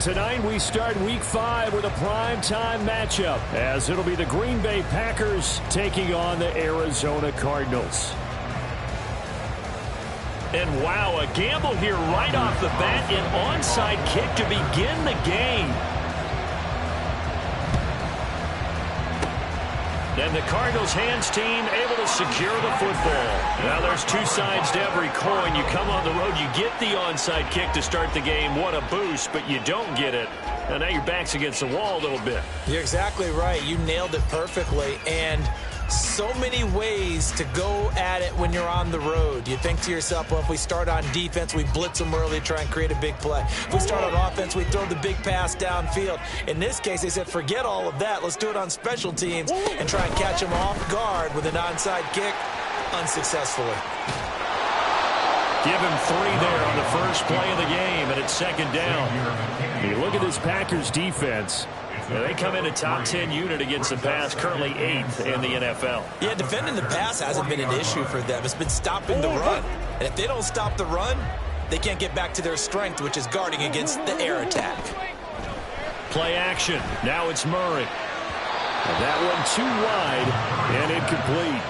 Tonight we start Week 5 with a primetime matchup, as it'll be the Green Bay Packers taking on the Arizona Cardinals. And wow, a gamble here right off the bat, an onside kick to begin the game. And the Cardinals hands team able to secure the football. Now there's two sides to every coin. You come on the road, you get the onside kick to start the game. What a boost, but you don't get it. And now your back's against the wall a little bit. You're exactly right. You nailed it perfectly. And so many ways to go at it when you're on the road. You think to yourself, well, if we start on defense, we blitz them early, try and create a big play. If we start on offense, we throw the big pass downfield. In this case, they said, forget all of that. Let's do it on special teams and try and catch them off guard with an onside kick unsuccessfully. Give him 3 there on the first play of the game, and it's second down. You look at this Packers defense. They come in a top 10 unit against the pass, currently 8th in the NFL. Yeah, defending the pass hasn't been an issue for them. It's been stopping the run. And if they don't stop the run, they can't get back to their strength, which is guarding against the air attack. Play action. Now it's Murray. And that one too wide and incomplete.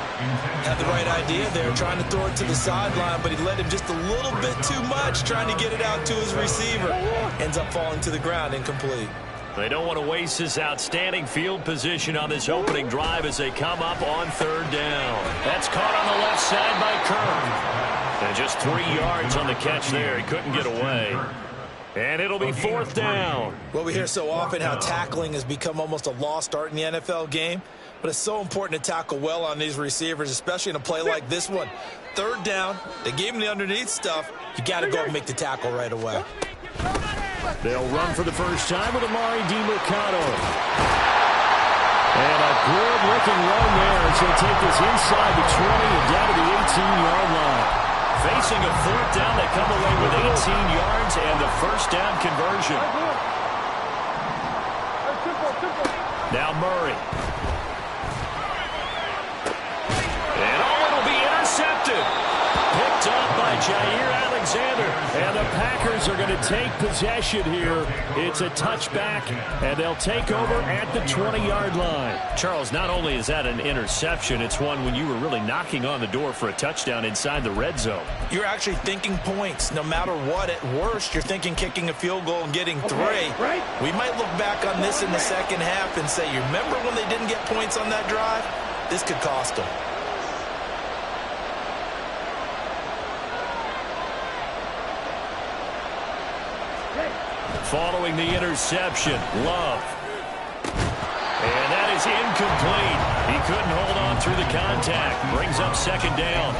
Had the right idea there, trying to throw it to the sideline, but he led him just a little bit too much, trying to get it out to his receiver. Ends up falling to the ground, incomplete. They don't want to waste this outstanding field position on this opening drive as they come up on third down. That's caught on the left side by Kirk. And just 3 yards on the catch there. He couldn't get away. And it'll be fourth down. Well, we hear so often how tackling has become almost a lost art in the NFL game. But it's so important to tackle well on these receivers, especially in a play like this one. Third down, they gave him the underneath stuff. You got to go and make the tackle right away. They'll run for the first time with Amari DiMercato. And a good-looking run there as they take this inside the 20 and down to the 18-yard line. Facing a fourth down, they come away with 18 yards and the first down conversion. Now Murray. And it'll be intercepted. Picked up by Jair Alexander. And the Packers are going to take possession here. It's a touchback, and they'll take over at the 20-yard line. Charles, not only is that an interception, it's one when you were really knocking on the door for a touchdown inside the red zone. You're actually thinking points. No matter what, at worst, you're thinking kicking a field goal and getting 3. We might look back on this in the second half and say, you remember when they didn't get points on that drive? This could cost them. Following the interception, Love. And that is incomplete. He couldn't hold on through the contact. Brings up second down.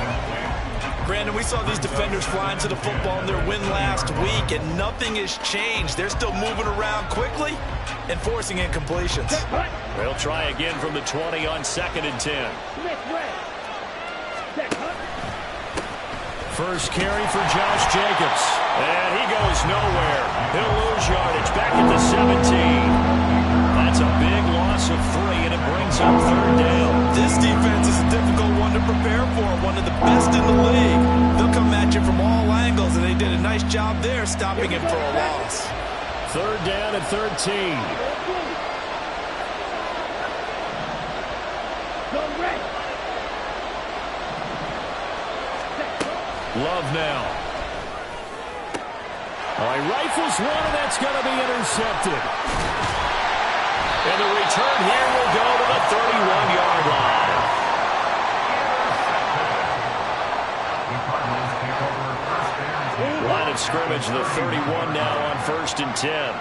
Brandon, we saw these defenders flying to the football in their win last week, and nothing has changed. They're still moving around quickly and forcing incompletions. They'll try again from the 20 on 2nd and 10. First carry for Josh Jacobs. And he goes nowhere. He'll lose yardage back at the 17. That's a big loss of 3, and it brings up third down. This defense is a difficult one to prepare for, one of the best in the league. They'll come at you from all angles, and they did a nice job there stopping him for a loss. Third down at 13. Love now. He rifles one, and that's going to be intercepted. And the return here will go to the 31-yard line. Line of scrimmage, the 31 now on 1st and 10.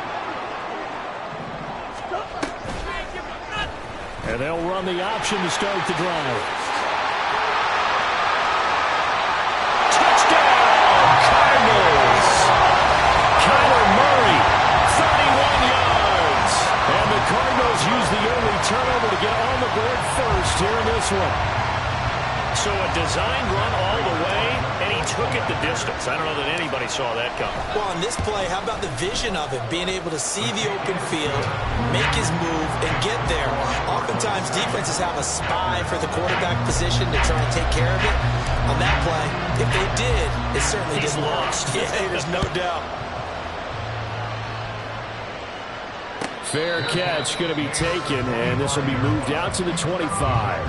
And they'll run the option to start the drive. Cardinals use the early turnover to get on the board first here in this one. So a design run all the way, and he took it the distance. I don't know that anybody saw that coming. Well, on this play, how about the vision of him, being able to see the open field, make his move, and get there. Oftentimes, defenses have a spy for the quarterback position to try and take care of it. On that play, if they did, it certainly didn't work. Lost. Yeah, there's no doubt. Fair catch going to be taken, and this will be moved out to the 25.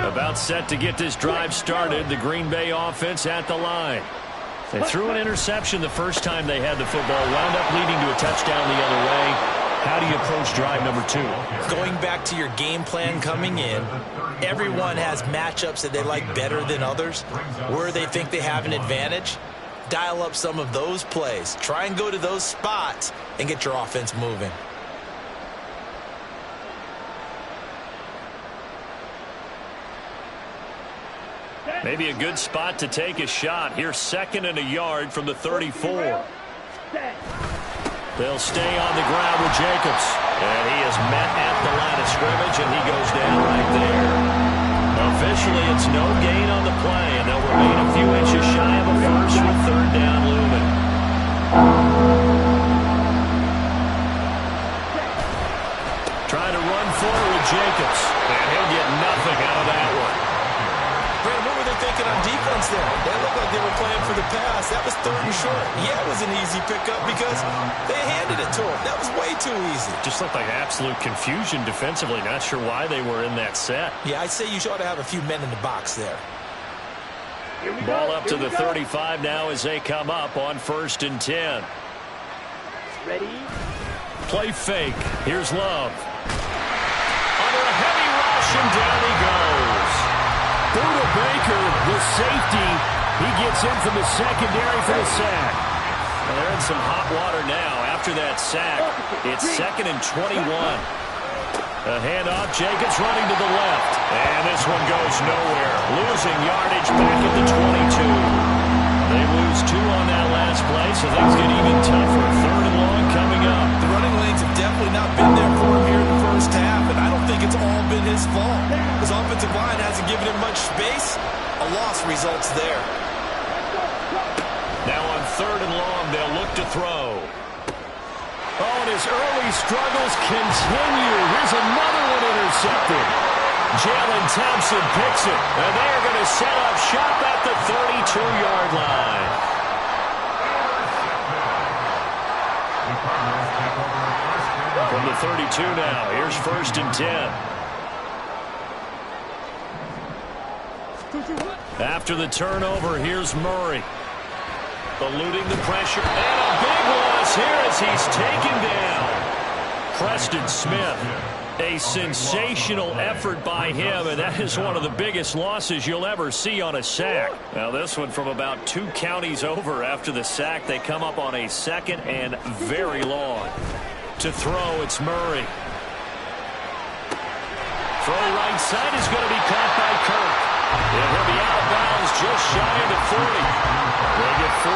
About set to get this drive started. The Green Bay offense at the line. They threw an interception the first time they had the football, wound up leading to a touchdown the other way. How do you approach drive number 2? Going back to your game plan coming in, everyone has matchups that they like better than others, where they think they have an advantage. Dial up some of those plays. Try and go to those spots and get your offense moving. Maybe a good spot to take a shot. Here's 2nd and a yard from the 34. They'll stay on the ground with Jacobs. And he is met at the line of scrimmage, and he goes down right there. Officially, it's no gain on the play, and they'll remain a few inches shy of a first with 3rd down looming. Trying to run forward with Jacobs, and he'll get nothing out of that one. Brandon, what were they thinking on defense there? They looked like they were playing for the pass. That was 3rd and short. Yeah, it was an easy pickup because they handed it to him. That was way too easy. Just looked like absolute confusion defensively. Not sure why they were in that set. Yeah, I'd say you ought to have a few men in the box there. Ball up to the 35 now as they come up on 1st and 10. Ready? Play fake. Here's Love. Under a heavy rush, and down he goes. Buda Baker, the safety, he gets in from the secondary for the sack. Well, they're in some hot water now after that sack. It's 2nd and 21. A handoff, Jacobs running to the left. And this one goes nowhere. Losing yardage back at the 22. They lose 2 on that last play, so things get even tougher. 3rd and long coming up. The running lanes have definitely not been there for him here in the first half, and I don't think it's all been his fault. His offensive line hasn't given him much space. A loss results there. Now on 3rd and long, they'll look to throw. Oh, and his early struggles continue. Here's another one intercepted. Jalen Thompson picks it, and they are going to set up shop at the 32-yard line. From the 32 now, here's 1st and 10. After the turnover, here's Murray. Eluding the pressure, and a big loss here as he's taken down. Preston Smith. A sensational effort by him, and that is one of the biggest losses you'll ever see on a sack. Now this one from about 2 counties over after the sack. They come up on a 2nd and very long. To throw, it's Murray. Throw right side is going to be caught by Kirk. And he'll be out of bounds just shy of the 40. They get 14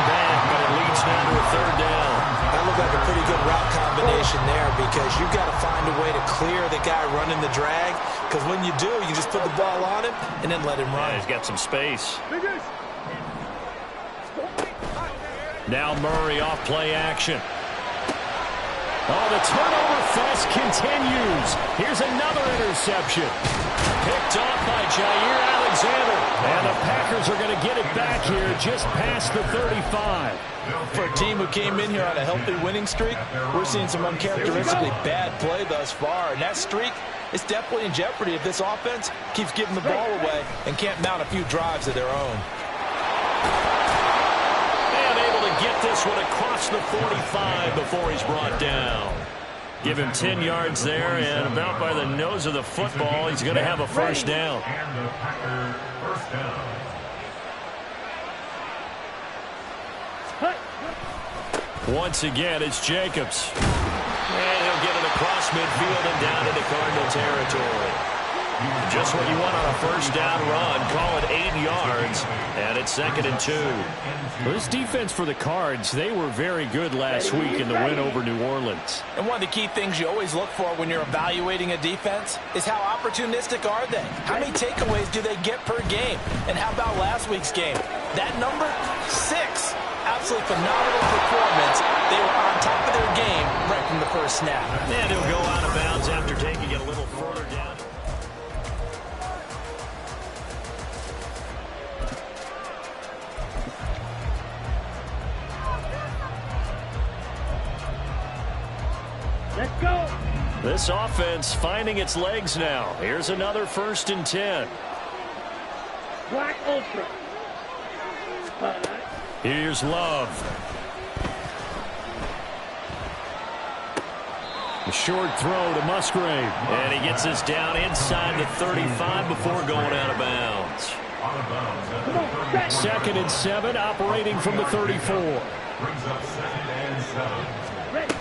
back, but it leads now to a 3rd down. That looked like a pretty good route combination there because you've got to find a way to clear the guy running the drag, because when you do, you just put the ball on him and then let him run. Yeah, he's got some space. Now Murray off play action. Oh, the turnover fest continues. Here's another interception. Picked off by Jair Alexander. And the Packers are going to get it back here just past the 35. For a team who came in here on a healthy winning streak, we're seeing some uncharacteristically bad play thus far. And that streak is definitely in jeopardy if this offense keeps giving the ball away and can't mount a few drives of their own. Get this one across the 45 before he's brought down. Give him 10 yards there, and about by the nose of the football, he's going to have a 1st down. Once again, it's Jacobs. And he'll get it across midfield and down into Cardinal territory. Just what you want on a 1st down run. Call it 8 yards, and it's 2nd and 2. Well, this defense for the Cards, they were very good last week in the win over New Orleans. And one of the key things you always look for when you're evaluating a defense is how opportunistic are they? How many takeaways do they get per game? And how about last week's game? That number, 6. Absolutely phenomenal performance. They were on top of their game right from the first snap. And he'll go out of bounds after taking it a little further down. This offense finding its legs now. Here's another 1st and 10. Black Ultra. Here's Love. A short throw to Musgrave. And he gets this down inside the 35 before going out of bounds. 2nd and 7, operating from the 34. Brings up 2nd and 7. Ready.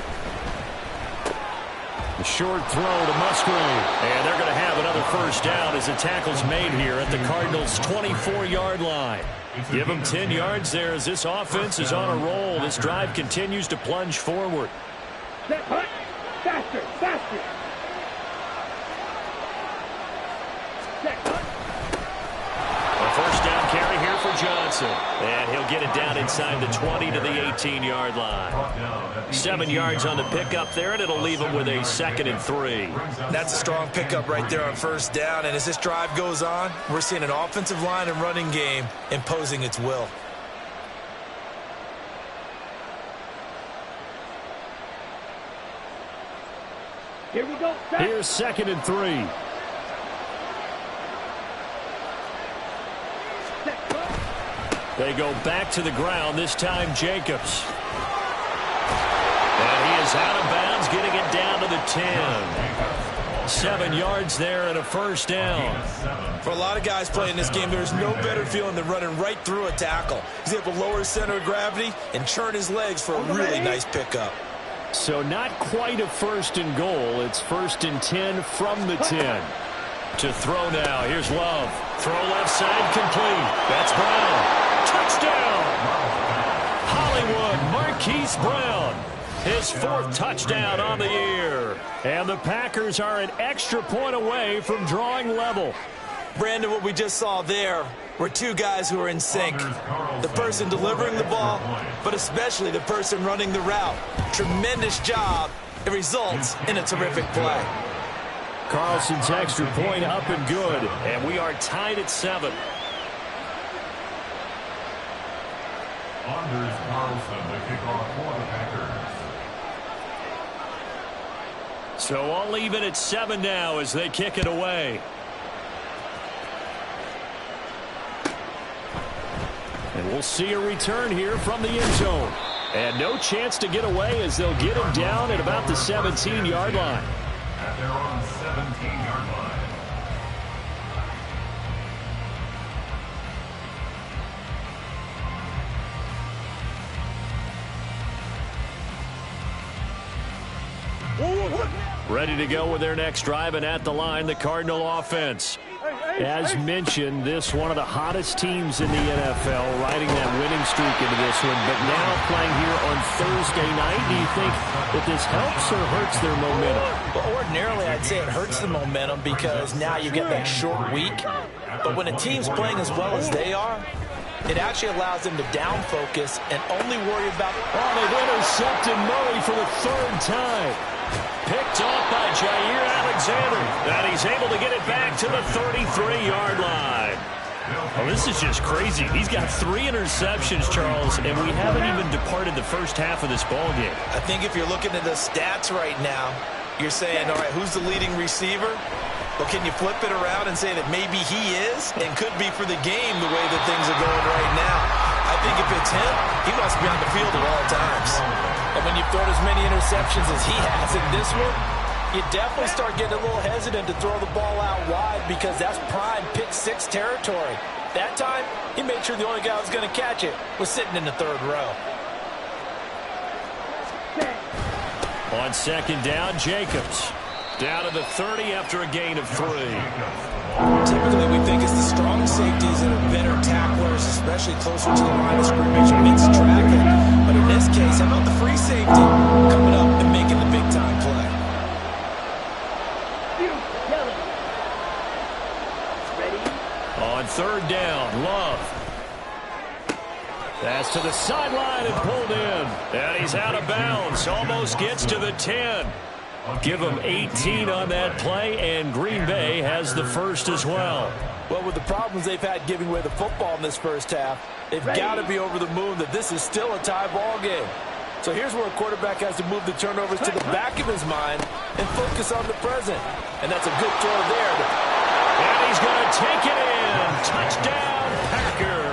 The short throw to Musgrave. And they're going to have another 1st down as the tackle's made here at the Cardinals' 24-yard line. Give them 10 yards there as this offense is on a roll. This drive continues to plunge forward. Set, hut. Faster, faster. Set, hut. A 1st down carry here for Johnson. And he'll get it down inside the 20 to the 18-yard line. 7 yards on the pickup there, and it'll leave him with a 2nd and 3. That's a strong pickup right there on 1st down. And as this drive goes on, we're seeing an offensive line and running game imposing its will. Here we go. Set. Here's 2nd and 3. Set, hut. They go back to the ground, this time Jacobs. And he is out of bounds, getting it down to the 10. 7 yards there and a 1st down. For a lot of guys playing this game, there's no better feeling than running right through a tackle. He's able to lower his center of gravity and churn his legs for a really nice pickup. So not quite a 1st and goal. It's 1st and 10 from the 10. To throw now, here's Love. Throw left side, complete. That's Brown. Touchdown! Hollywood Marquise Brown. His 4th touchdown on the year. And the Packers are an extra point away from drawing level. Brandon, what we just saw there were 2 guys who are in sync. The person delivering the ball, but especially the person running the route. Tremendous job. It results in a terrific play. Carlson's extra point up and good. And we are tied at 7. Anders Carlson, the kickoff for the Packers. So all even at 7 now as they kick it away. And we'll see a return here from the end zone. And no chance to get away as they'll get him down at about the 17-yard line. At their own 17-yard line. Ready to go with their next drive, and at the line, the Cardinal offense. As mentioned, this one of the hottest teams in the NFL, riding that winning streak into this one, but now playing here on Thursday night. Do you think that this helps or hurts their momentum? Well, ordinarily, I'd say it hurts the momentum because now you get that short week. But when a team's playing as well as they are, it actually allows them to down focus and only worry about... Oh, they've intercepted Murray for the 3rd time. Picked off by Jair Alexander. And he's able to get it back to the 33-yard line. Well, this is just crazy. He's got 3 interceptions, Charles, and we haven't even departed the first half of this ballgame. I think if you're looking at the stats right now, you're saying, all right, who's the leading receiver? Well, can you flip it around and say that maybe he is and could be for the game the way that things are going right now? I think if it's him, he must be on the field at all times. And when you've thrown as many interceptions as he has in this one, you definitely start getting a little hesitant to throw the ball out wide because that's prime pick 6 territory. That time, he made sure the only guy who was going to catch it was sitting in the 3rd row. On 2nd down, Jacobs. Down to the 30 after a gain of 3. Typically, we think it's the strong safeties that are better tacklers, especially closer to the line of scrimmage, mixed traffic. But in this case, how about the free safety coming up and making the big-time play? Ready. On 3rd down, Love. That's to the sideline and pulled in. And he's out of bounds. Almost gets to the 10. Give him 18 on that play, and Green Bay has the 1st as well. Well, with the problems they've had giving away the football in this first half, they've got to be over the moon that this is still a tie ball game. So here's where a quarterback has to move the turnovers to the back of his mind and focus on the present. And that's a good throw there. And he's going to take it in. Touchdown, Packers.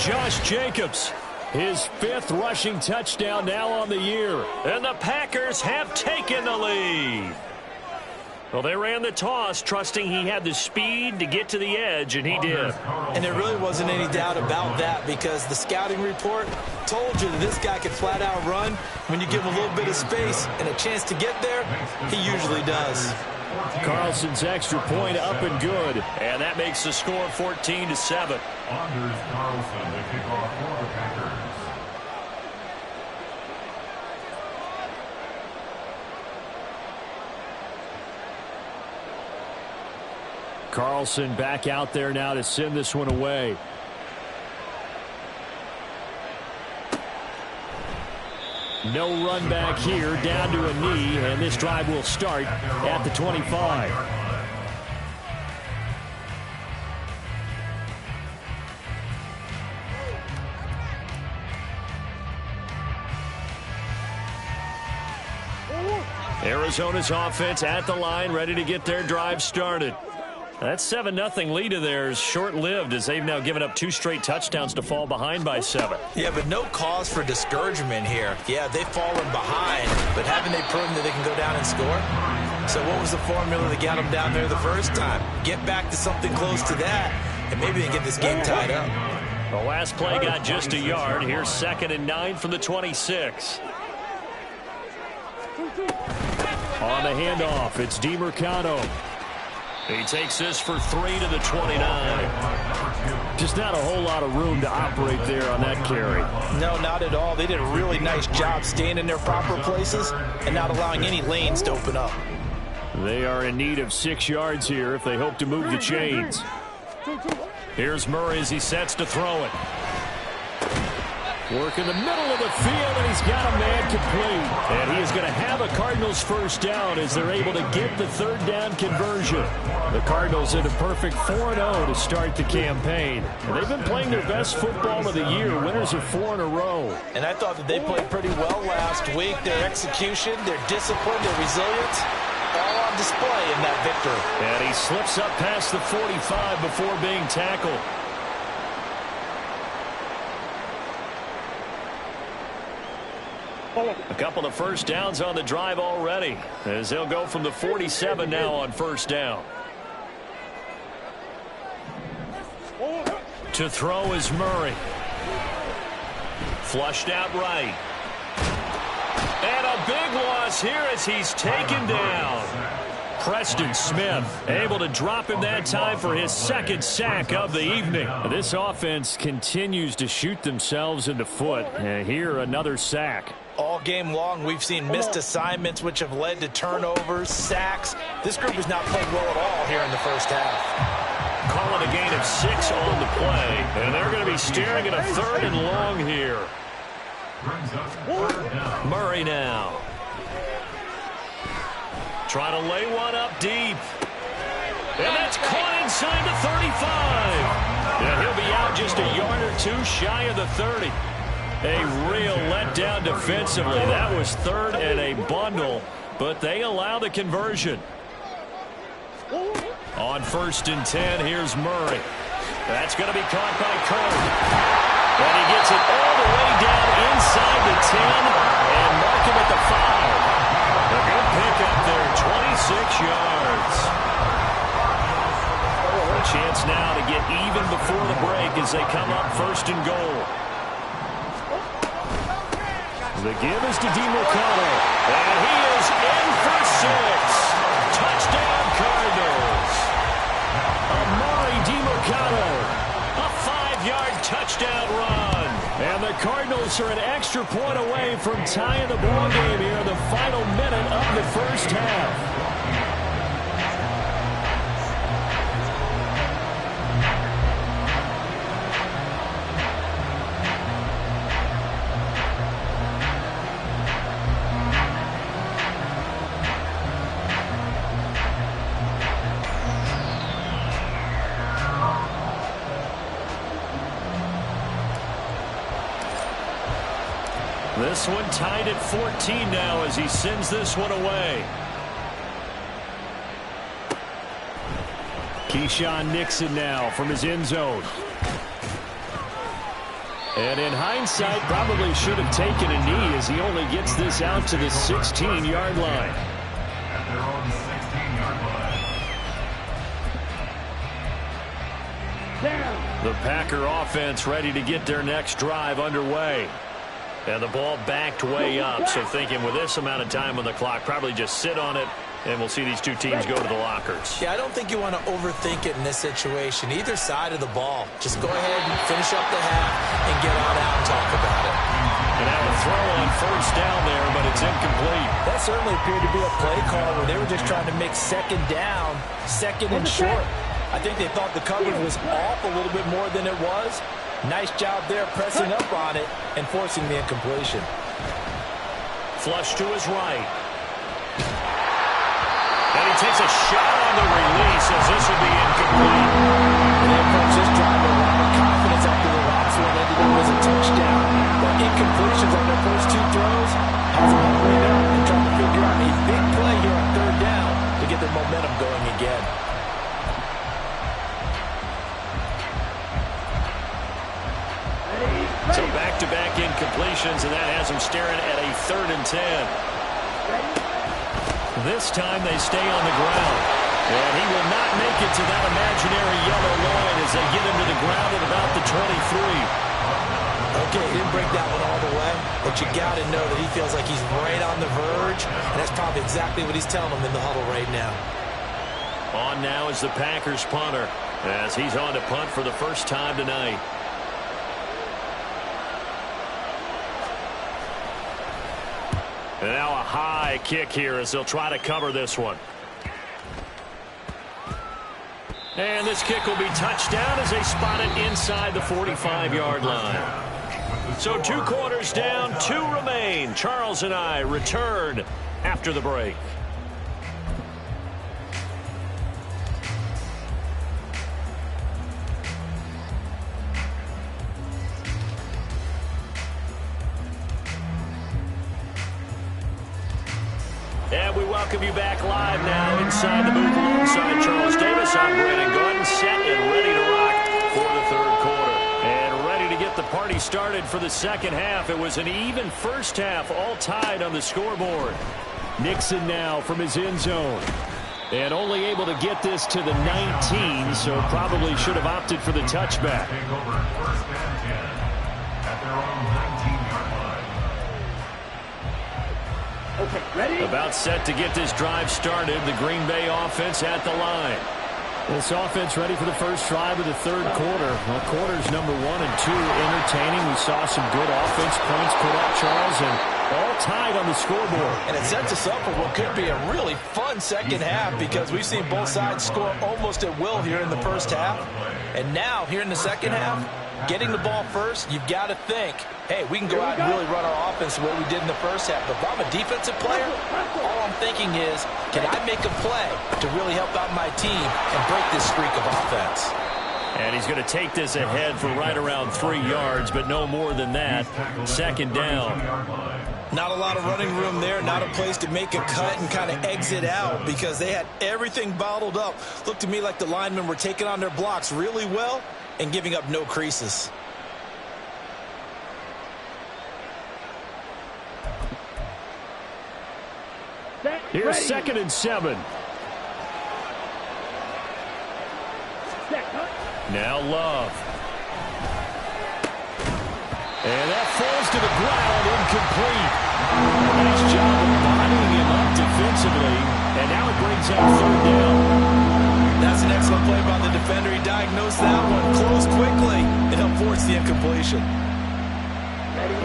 Josh Jacobs, his 5th rushing touchdown now on the year. And the Packers have taken the lead. Well, they ran the toss, trusting he had the speed to get to the edge, and he did. And there really wasn't any doubt about that because the scouting report told you that this guy could flat out run. When you give him a little bit of space and a chance to get there, he usually does. Carlson's extra point up and good, and that makes the score 14-7. Anders Carlson, the kickoff for the Packers. Carlson back out there now to send this one away. No run back here, down to a knee, and this drive will start at the 25. Arizona's offense at the line, ready to get their drive started. That 7-0 lead of theirs short-lived as they've now given up 2 straight touchdowns to fall behind by 7. Yeah, but no cause for discouragement here. Yeah, they've fallen behind, but haven't they proven that they can go down and score? So what was the formula that got them down there the first time? Get back to something close to that, and maybe they get this game tied up. The last play got just a yard. Here's 2nd and 9 from the 26. On the handoff, it's DeMercado. He takes this for 3 to the 29. Just not a whole lot of room to operate there on that carry. No, not at all. They did a really nice job staying in their proper places and not allowing any lanes to open up. They are in need of 6 yards here if they hope to move the chains. Here's Murray as he sets to throw it. Work in the middle of the field, and he's got a man complete. And he is going to have a Cardinals first down as they're able to get the 3rd down conversion. The Cardinals in a perfect 4-0 to start the campaign. And they've been playing their best football of the year. Winners of 4 in a row. And I thought that they played pretty well last week. Their execution, their discipline, their resilience, all on display in that victory. And he slips up past the 45 before being tackled. A couple of first downs on the drive already as they'll go from the 47 now on first down. To throw is Murray. Flushed out right. And a big loss here as he's taken down. Preston Smith able to drop him that time for his 2nd sack of the evening. This offense continues to shoot themselves in the foot. And here another sack. All game long, we've seen missed assignments, which have led to turnovers, sacks. This group is not playing well at all here in the first half. Calling a gain of 6 on the play, and they're going to be staring at a 3rd and long here. Murray now. Trying to lay one up deep. And that's caught inside the 35. And he'll be out just a yard or 2 shy of the 30. A real letdown defensively. That was 3rd and a bundle, but they allow the conversion. On 1st and 10, here's Murray. That's going to be caught by Cole. And he gets it all the way down inside the 10 and mark him at the 5. A good pickup there, 26 yards. A chance now to get even before the break as they come up 1st and goal. The give is to DeMercado, and he is in for 6. Touchdown, Cardinals. Amari DeMercado, a 5-yard touchdown run. And the Cardinals are an extra point away from tying the ball game here in the final minute of the first half. This one tied at 14 now as he sends this one away. Keyshawn Nixon now from his end zone. And in hindsight, probably should have taken a knee as he only gets this out to the 16-yard line. At their own 16-yard line. Down. The Packer offense ready to get their next drive underway. And the ball backed way up, so thinking with this amount of time on the clock, probably just sit on it, and we'll see these two teams go to the lockers. Yeah, I don't think you want to overthink it in this situation. Either side of the ball. Just go ahead and finish up the half and get on out and talk about it. And now a throw on first down there, but it's incomplete. That certainly appeared to be a play call where they were just trying to make second down, second and short. I think they thought the coverage was off a little bit more than it was. Nice job there pressing up on it and forcing the incompletion. Flush to his right. And he takes a shot on the release as this will be incomplete. And they approach this drive with a lot of confidence after the last one ended up as a touchdown. But incompletions on their first two throws has them hurrying up and trying to figure out a big play here on third down to get their momentum going again. So back-to-back incompletions, and that has them staring at a 3rd and 10. This time they stay on the ground. And he will not make it to that imaginary yellow line as they get him to the ground at about the 23. Okay, he didn't break that one all the way, but you got to know that he feels like he's right on the verge, and that's probably exactly what he's telling them in the huddle right now. On now is the Packers punter as he's on to punt for the first time tonight. And now a high kick here as they'll try to cover this one. And this kick will be touchdown as they spot it inside the 45-yard line. So 2 quarters down, 2 remain. Charles and I return after the break. And we welcome you back live now inside the booth alongside Charles Davis. I'm Brandon Gordon, set and ready to rock for the 3rd quarter. And ready to get the party started for the second half. It was an even first half, all tied on the scoreboard. Nixon now from his end zone. And only able to get this to the 19, so probably should have opted for the touchback. Take over 1st and 10 at their own 19-yard line. Okay, ready? About set to get this drive started. The Green Bay offense at the line. This offense ready for the first drive of the 3rd quarter. Well, quarters number 1 and 2 entertaining. We saw some good offense points put up, Charles, and all tied on the scoreboard. And it sets us up for what could be a really fun second half because we've seen both sides score almost at will here in the first half. And now, here in the second half, getting the ball first, you've got to think, hey, we can go out and really run our offense the way we did in the first half. But if I'm a defensive player, all I'm thinking is, can I make a play to really help out my team and break this streak of offense? And he's going to take this ahead for right around 3 yards, but no more than that. 2nd down. Not a lot of running room there, not a place to make a cut and kind of exit out because they had everything bottled up. Looked to me like the linemen were taking on their blocks really well and giving up no creases. Here's 2nd and 7. Now Love. And that falls to the ground, incomplete. Nice job of bodying him up defensively. And now it brings up 3rd down. That's an excellent play by the defender. He diagnosed that one, closed quickly, and helped force the incompletion.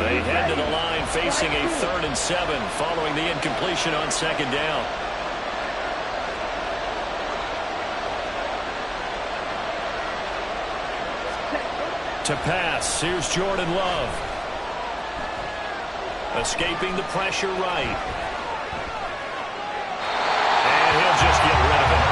They head to the line facing a 3rd and 7 following the incompletion on 2nd down. To pass, here's Jordan Love. Escaping the pressure right. And he'll just get rid of it.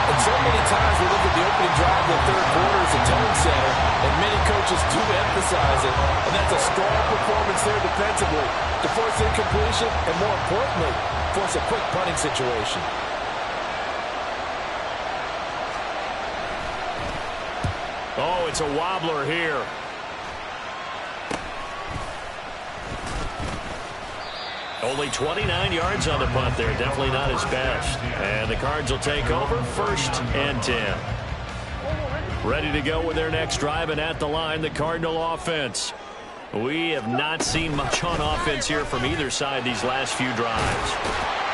And so many times we look at the opening drive of the third quarter as a tone setter, and many coaches do emphasize it, and that's a strong performance there defensively to force incompletion and, more importantly, force a quick punting situation. Oh, it's a wobbler here. Only 29 yards on the punt there. Definitely not his best. And the Cards will take over 1st and 10. Ready to go with their next drive, and at the line, the Cardinal offense. We have not seen much on offense here from either side these last few drives.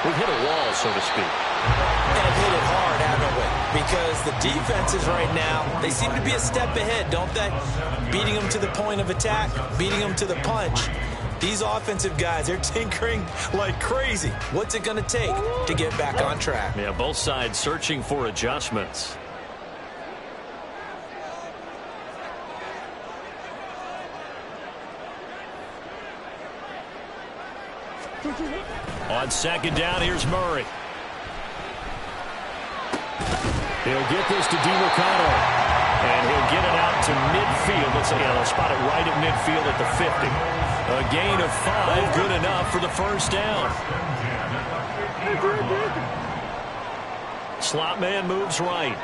We've hit a wall, so to speak. And hit it hard, haven't we? Because the defenses right now, they seem to be a step ahead, don't they? Beating them to the point of attack, beating them to the punch. These offensive guys, they're tinkering like crazy. What's it going to take to get back on track? Yeah, both sides searching for adjustments. On 2nd down, here's Murray. He'll get this to DiMercato. And he'll get it out to midfield. They'll spot it right at midfield at the 50. A gain of 5, good enough for the 1st down. Slot man moves right.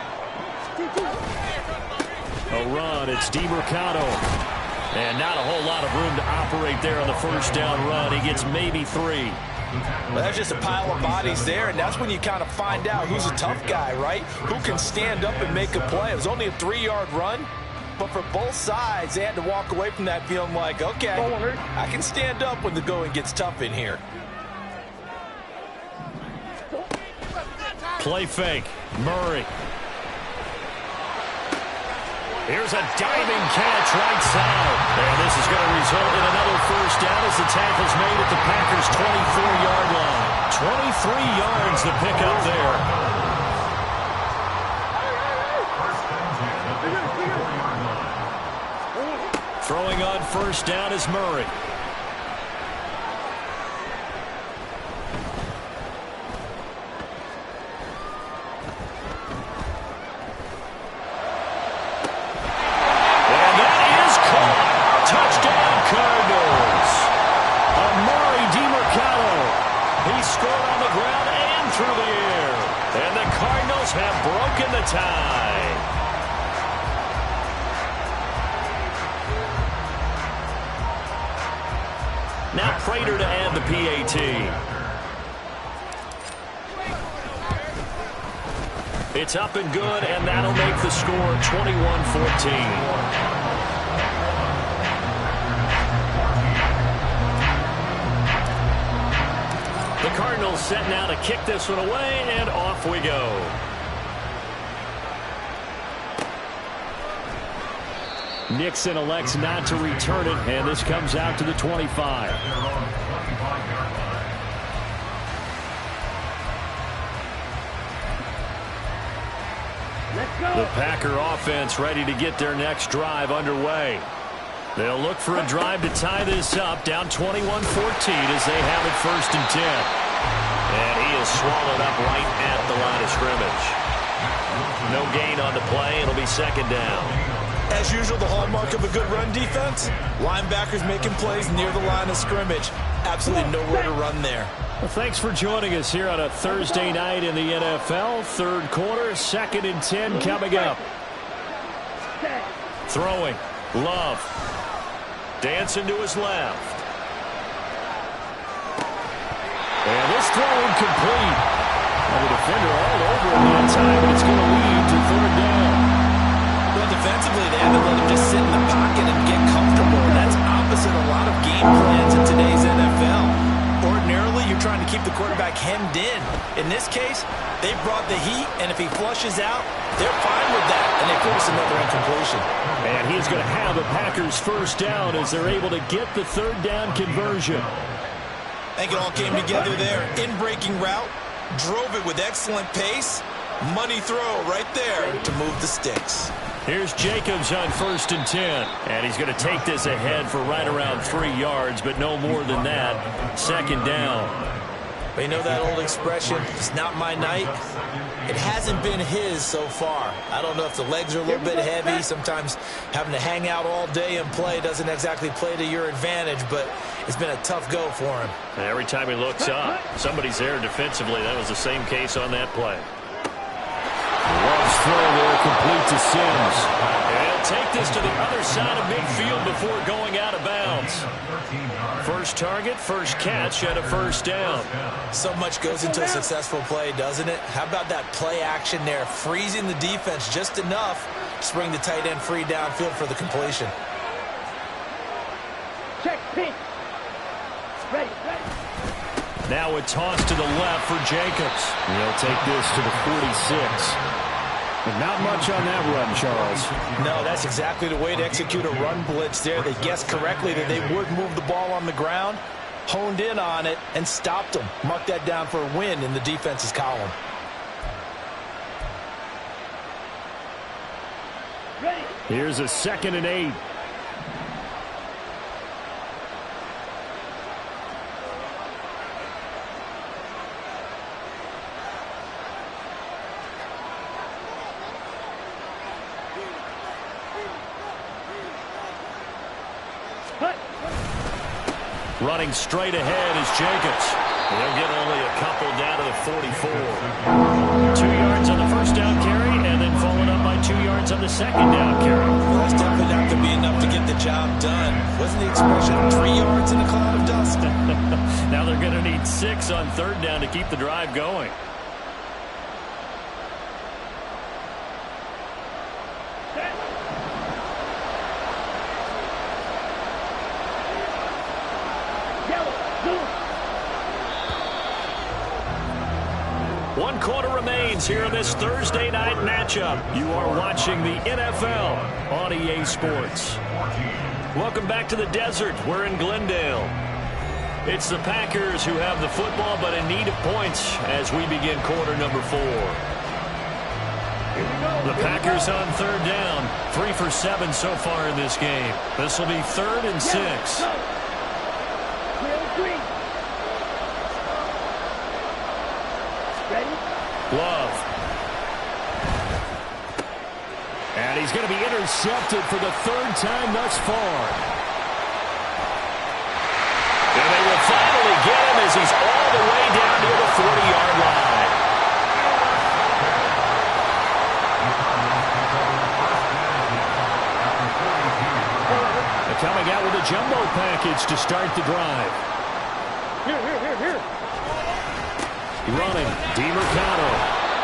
A run, it's DiMercato. And not a whole lot of room to operate there on the 1st down run. He gets maybe 3. Well, that's just a pile of bodies there, and that's when you kind of find out who's a tough guy, right? Who can stand up and make a play. It was only a 3-yard run, but for both sides, they had to walk away from that feeling like, okay, I can stand up when the going gets tough in here. Play fake. Murray. Here's a diving catch right side. And this is going to result in another 1st down as the tackle's made at the Packers' 24-yard line. 23 yards to pick up there. Throwing on 1st down is Murray. Cardinals. A Murray DiMercato. He scored on the ground and through the air. And the Cardinals have broken the tie. Now Prater to add the PAT. It's up and good, and that'll make the score 21-14. The Cardinals set now to kick this one away, and off we go. Nixon elects not to return it, and this comes out to the 25. Let's go. The Packer offense ready to get their next drive underway. They'll look for a drive to tie this up, down 21-14 as they have it 1st and 10. And he is swallowed up right at the line of scrimmage. No gain on the play. It'll be 2nd down. As usual, the hallmark of a good run defense, linebackers making plays near the line of scrimmage. Absolutely nowhere to run there. Well, thanks for joining us here on a Thursday night in the NFL. 3rd quarter, 2nd and 10 coming up. Throwing. Love. Dancing to his left. And this throw incomplete. And the defender all over him that time, but it's going to lead to 3rd down. Well, defensively, they haven't let him just sit in the pocket and get comfortable. That's opposite a lot of game plans in today's NFL. Ordinarily, you're trying to keep the quarterback hemmed in. In this case, they brought the heat, and if he flushes out, they're fine with that, and they force another incompletion. And he's going to have a Packers 1st down as they're able to get the 3rd down conversion. I think it all came together there. In-breaking route, drove it with excellent pace. Money throw right there to move the sticks. Here's Jacobs on 1st and 10. And he's going to take this ahead for right around 3 yards, but no more than that. 2nd down. But you know that old expression, it's not my night? It hasn't been his so far. I don't know if the legs are a little bit heavy. Sometimes having to hang out all day and play doesn't exactly play to your advantage, but it's been a tough go for him. And every time he looks up, somebody's there defensively. That was the same case on that play. Love's throw there, complete to Sims. And he'll take this to the other side of midfield before going out of bounds. First target, first catch, and a first down. So much goes into a successful play, doesn't it? How about that play action there, freezing the defense just enough to bring the tight end free downfield for the completion. Check pitch. Ready. Now a toss to the left for Jacobs. He'll take this to the 46. But not much on that run, Charles. No, that's exactly the way to execute a run blitz there. They guessed correctly that they would move the ball on the ground, honed in on it, and stopped them. Mark that down for a win in the defense's column. Ready. Here's a 2nd and 8. Running straight ahead is Jacobs. They'll get only a couple down to the 44. 2 yards on the first down carry, and then followed up by 2 yards on the second down carry. Well, that's definitely not going to be enough to get the job done. Wasn't the expression 3 yards in a cloud of dust? Now they're going to need 6 on third down to keep the drive going. One quarter remains here in this Thursday night matchup. You are watching the NFL on EA Sports. Welcome back to the desert. We're in Glendale. It's the Packers who have the football, but in need of points as we begin quarter number 4. The Packers on third down. 3 for 7 so far in this game. This will be 3rd and 6. Love. And he's going to be intercepted for the 3rd time thus far. And they will finally get him as he's all the way down near the 40-yard line. They're coming out with a jumbo package to start the drive. Here. Running, DeMarcano.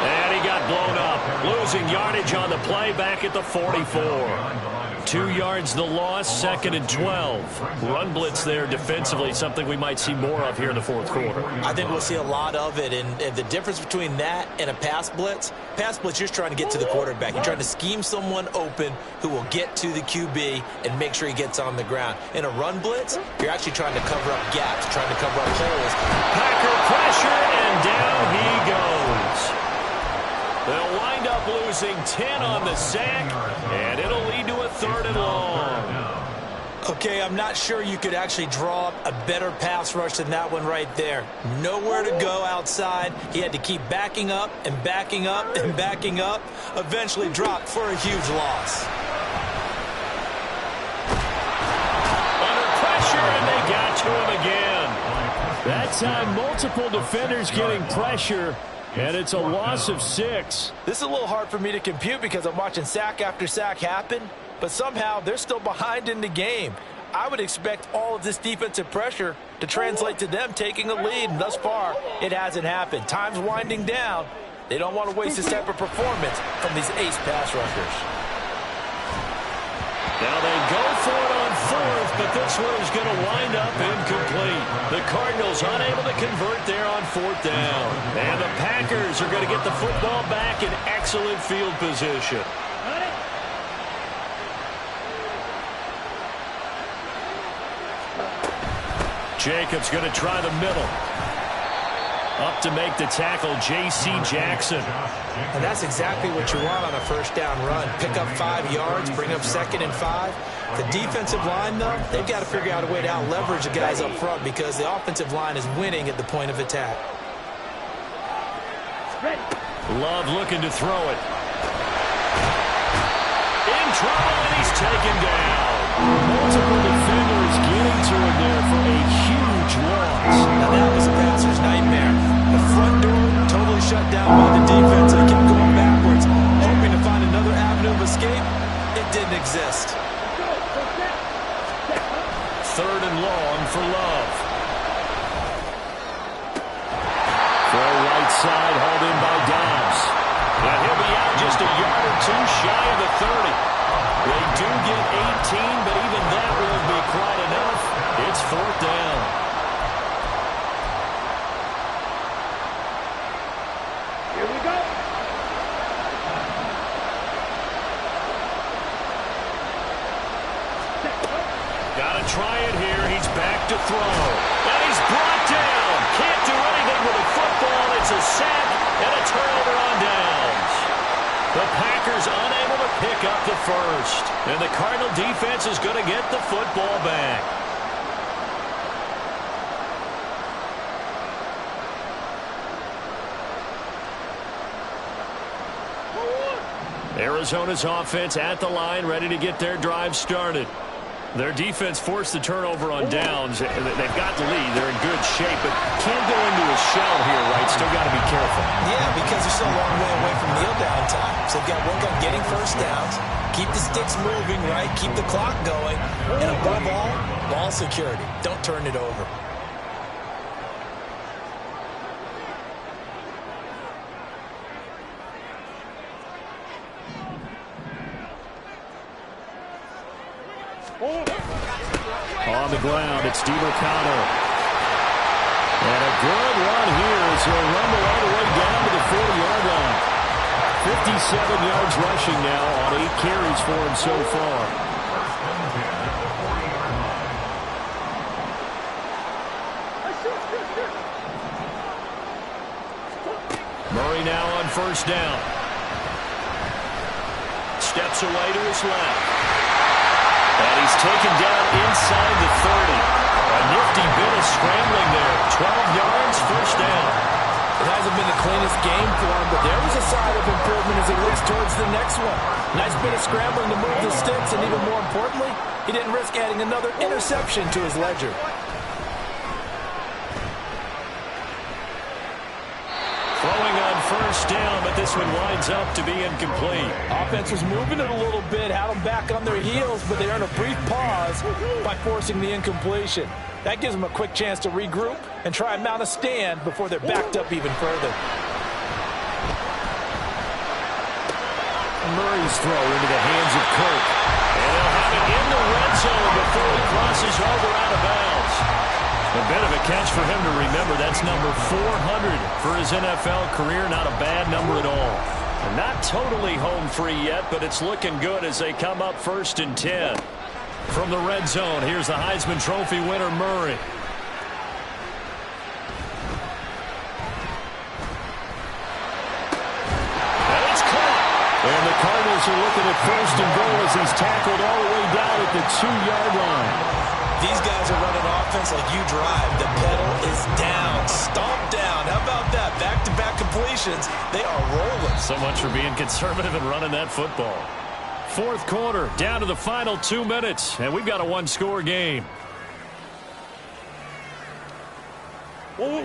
And he got blown up. Losing yardage on the play back at the 44. 2 yards the loss, 2nd and 12. Run blitz there defensively, something we might see more of here in the 4th quarter. I think we'll see a lot of it. And the difference between that and a pass blitz, you're just trying to get to the quarterback. You're trying to scheme someone open who will get to the QB and make sure he gets on the ground. In a run blitz, you're actually trying to cover up gaps, trying to cover up holes. Packer pressure, and down he goes. They'll wind up losing 10 on the sack, and it'll lead to a 3rd and long. Okay, I'm not sure you could actually draw up a better pass rush than that one right there. Nowhere to go outside. He had to keep backing up and backing up and backing up. Eventually dropped for a huge loss. Under pressure, and they got to him again. That time, multiple defenders getting pressure. And it's a loss of 6. This is a little hard for me to compute because I'm watching sack after sack happen, but somehow they're still behind in the game. I would expect all of this defensive pressure to translate to them taking a lead, and thus far, it hasn't happened. Time's winding down. They don't want to waste this type of performance from these ace pass rushers. Now they go for it on 4th, but this one is going to wind up incomplete. The Cardinals unable to convert there on 4th down. And the Packers are going to get the football back in excellent field position. Jacobs going to try the middle. Up to make the tackle, J.C. Jackson. And that's exactly what you want on a first down run. Pick up 5 yards, bring up 2nd and 5. The defensive line, though, they've got to figure out a way to out-leverage the guys up front because the offensive line is winning at the point of attack. Love looking to throw it. In trouble, and he's taken down. Multiple defenders getting to him there for a huge loss. Now that was a passer's nightmare. The front door totally shut down by the defense. They kept going backwards, hoping to find another avenue of escape. It didn't exist. Third and long for Love. Throw right side, hauled in by Dobbs. And he'll be out just a yard or two shy of the 30. They do get 18, but even that won't be quite enough. It's fourth down. Here we go. Gotta try it here. He's back to throw. And he's brought down. Can't do anything with a football. It's a sack and a turnover on downs. The Packers unable to pick up the first. And the Cardinal defense is going to get the football back. Arizona's offense at the line, ready to get their drive started. Their defense forced the turnover on downs. They've got the lead. They're in good shape, but can't go into a shell here, right? Still got to be careful. Yeah, because they're still a long way away from kneel down time. So they've got to work on getting first downs, keep the sticks moving, right? Keep the clock going. And above all, ball security. Don't turn it over. On the ground, it's DiMercado. And a good run here as he'll rumble all the way down to the 40-yard line. 57 yards rushing now on 8 carries for him so far. Murray now on first down. Steps away to his left. And he's taken down inside the 30. A nifty bit of scrambling there. 12 yards, first down. It hasn't been the cleanest game for him, but there was a sign of improvement as he looks towards the next one. Nice bit of scrambling to move the sticks, and even more importantly, he didn't risk adding another interception to his ledger. Throwing on first down, but this one winds up to be incomplete. Offense was moving it a little bit, had them back on their heels, but they earned a brief pause by forcing the incompletion. That gives them a quick chance to regroup and try and mount a stand before they're backed up even further. Murray's throw into the hands of Kirk. And they'll have it in the red zone before he crosses over out of bounds. A bit of a catch for him to remember. That's number 400 for his NFL career. Not a bad number at all. And not totally home free yet, but it's looking good as they come up first and 10. From the red zone, here's the Heisman Trophy winner, Murray. And it's caught. And the Cardinals are looking at first and goal as he's tackled all the way down at the 2-yard line. These guys are running offense like you drive. The pedal is down, stomped down. How about that? Back-to-back completions. They are rolling. So much for being conservative and running that football. Fourth quarter, down to the final 2 minutes, and we've got a one-score game.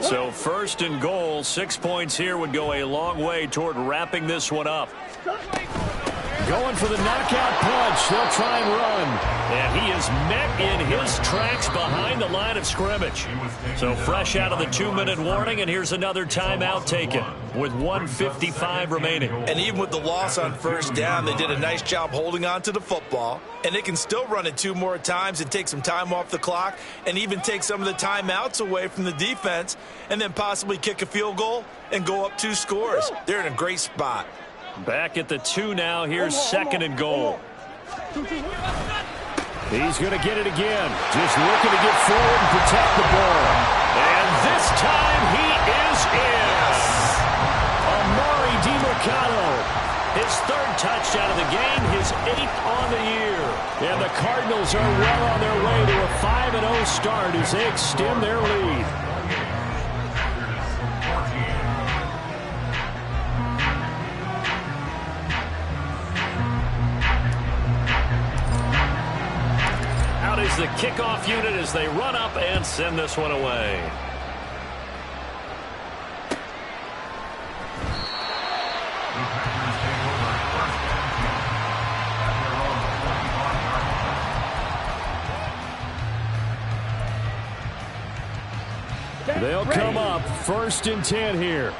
So first and goal, 6 points here would go a long way toward wrapping this one up. Going for the knockout punch. They'll try and run. And he is met in his tracks behind the line of scrimmage. So fresh out of the 2-minute warning, and here's another timeout taken with 1:55 remaining. And even with the loss on first down, they did a nice job holding on to the football. And they can still run it 2 more times and take some time off the clock and even take some of the timeouts away from the defense and then possibly kick a field goal and go up 2 scores. They're in a great spot. Back at the 2 now. Here's second and goal. He's going to get it again. Just looking to get forward and protect the ball. And this time he is in. Amari DiMercado. His 3rd touchdown of the game, his 8th on the year. And the Cardinals are well on their way to a 5-0 start as they extend their lead. is the kickoff unit as they run up and send this one away. They'll come up 1st and 10 here.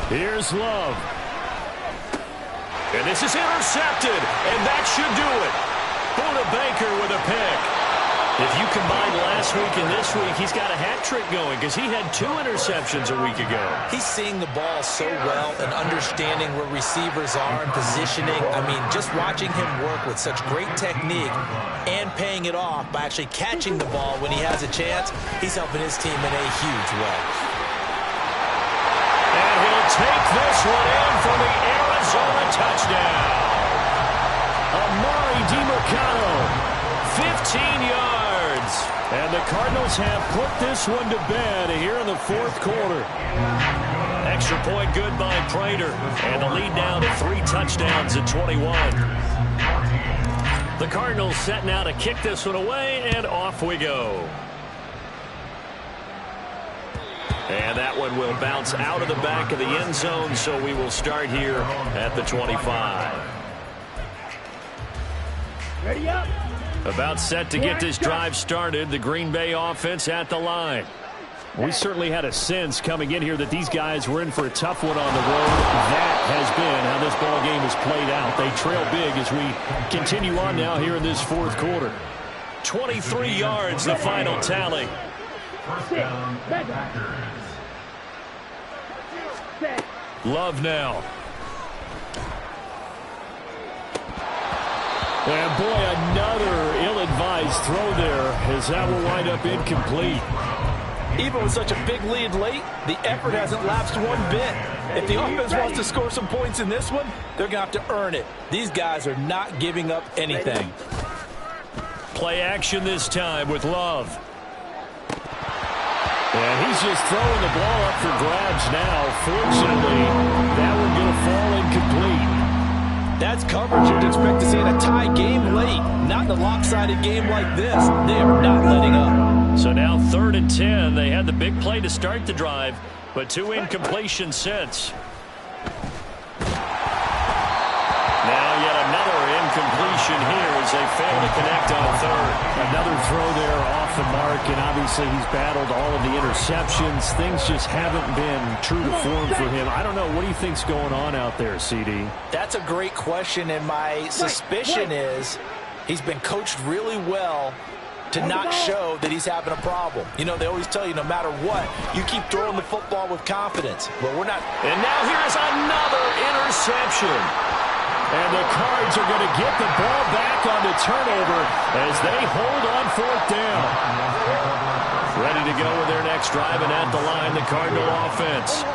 Here's Love. And this is intercepted, and that should do it. Buda Baker with a pick. If you combine last week and this week, he's got a hat trick going because he had 2 interceptions a week ago. He's seeing the ball so well and understanding where receivers are and positioning. I mean, just watching him work with such great technique and paying it off by actually catching the ball when he has a chance, he's helping his team in a huge way. And he'll take this one in for the Arizona touchdown. Amari DiMercado, 15 yards. And the Cardinals have put this one to bed here in the 4th quarter. Extra point good by Prater. And the lead down to 3 touchdowns at 21. The Cardinals set now to kick this one away, and off we go. And that one will bounce out of the back of the end zone, so we will start here at the 25. Ready up. About set to get this drive started. The Green Bay offense at the line. We certainly had a sense coming in here that these guys were in for a tough one on the road. That has been how this ball game has played out. They trail big as we continue on now here in this 4th quarter. 23 yards, the final tally. Love now. And boy, another ill-advised throw there as that will wind up incomplete. Even with such a big lead late, the effort hasn't lapsed one bit. If the offense wants to score some points in this one, they're going to have to earn it. These guys are not giving up anything. Play action this time with Love. And he's just throwing the ball up for grabs now. Fortunately, that one going to fall incomplete. That's coverage you'd expect to see in a tie game late. Not in a lopsided game like this. They are not letting up. So now 3rd and 10. They had the big play to start the drive, but 2 incompletions since. Now yet another incompletion here as they fail to connect on 3rd. Another throw there off the mark, and obviously he's battled all of the interceptions. Things just haven't been true to form for him. I don't know. What do you think's going on out there, CD? That's a great question, and my suspicion is he's been coached really well to not show that he's having a problem. You know, they always tell you no matter what, you keep throwing the football with confidence. Well, we're not. And now here's another interception. And the Cards are going to get the ball back on the turnover as they hold on 4th down. Ready to go with their next drive, and at the line, the Cardinal offense.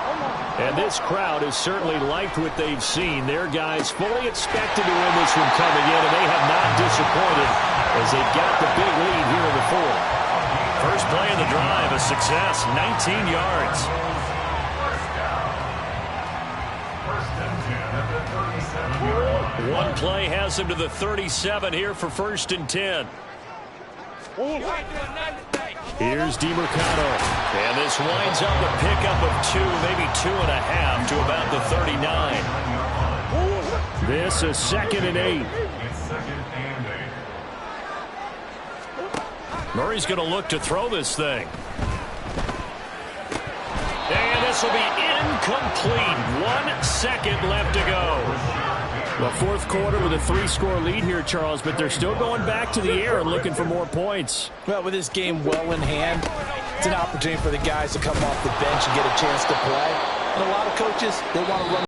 And this crowd has certainly liked what they've seen. Their guys fully expected to win this one coming in, and they have not disappointed as they got the big lead here in the 4th. First play of the drive, a success, 19 yards. One play has them to the 37 here for 1st and 10. Here's DiMercado. And this winds up a pickup of 2, maybe 2.5 to about the 39. This is 2nd and 8. Murray's going to look to throw this thing. And this will be incomplete. 1 second left to go. Well, 4th quarter with a 3-score lead here, Charles, but they're still going back to the air and looking for more points. Well, with this game well in hand, it's an opportunity for the guys to come off the bench and get a chance to play. And a lot of coaches, they want to run